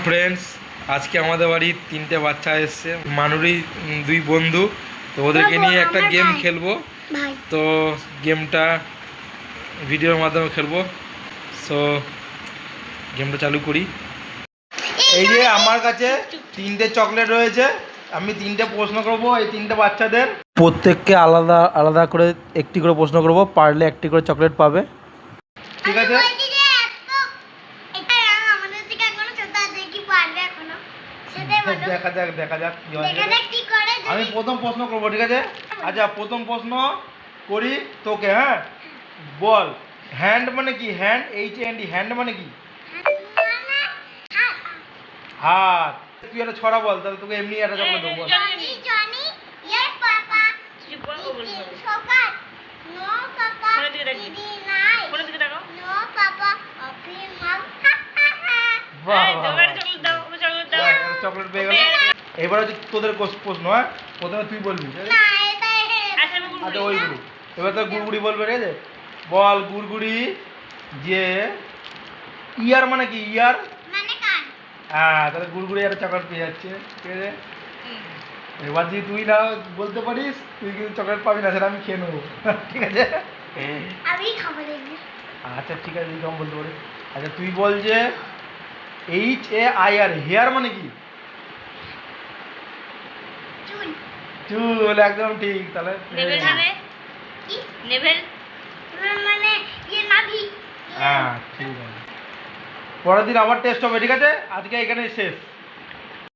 Friends, আজকে আমাদের বাড়ির 3টে বাচ্চা এসছে। মানুরই 2 বন্ধু, তো ওদেরকে নিয়ে একটা গেম খেলবো। তো গেমটা ভিডিওর মাধ্যমে খেলবো। সো গেমটা চালু করি। এই যে আমার কাছে 3টে চকলেট রয়েছে। আমি 3টে প্রশ্ন করবো এই 3টে বাচ্চাদের। প্রত্যেককে আলাদা আলাদা করে একটি করে প্রশ্ন করবো, পারলে একটি করে চকলেট পাবে। ঠিক আছে? দেখা যাক কি হয়। আমি প্রথম প্রশ্ন করবো, ঠিক আছে? আচ্ছা, প্রথম প্রশ্ন করি তোকে। হ্যাঁ, বল হ্যান্ড মানে কি? হ্যান্ড, HAND, হ্যান্ড মানে কি? হাত। তুই একটা ছড়া বল, তাহলে তোকে এমনি একটা চকলেট দেবো। চকলেট পেয়ে গেল। এবার হচ্ছে তোদের প্রশ্ন। হ্যাঁ, প্রথমে তুই বলবি। আচ্ছা, ওইগুলো এবার তো গুড়গুড়ি বলবে। ঠিক আছে, বল গুড়গুড়ি যে ইয়ার মানে কি? ইয়ার হ্যাঁ, তাহলে গুড়গুড়ি একটা চকলেট পেয়ে যাচ্ছে। ঠিক আছে, এবার যদি তুই না বলতে পারিস তুই কিন্তু চকলেট পাবি না, সেটা আমি খেয়ে নেবো। ঠিক আছে, আচ্ছা ঠিক আছে, তুই কেমন বলতে পারিস। আচ্ছা তুই বল যে HAIR, হেয়ার মানে কি? চুল, একদম ঠিক। তাহলে হ্যাঁ, ঠিক আছে। পরের দিন আবার টেস্ট হবে। ঠিক আছে, আজকে এখানেই শেষ।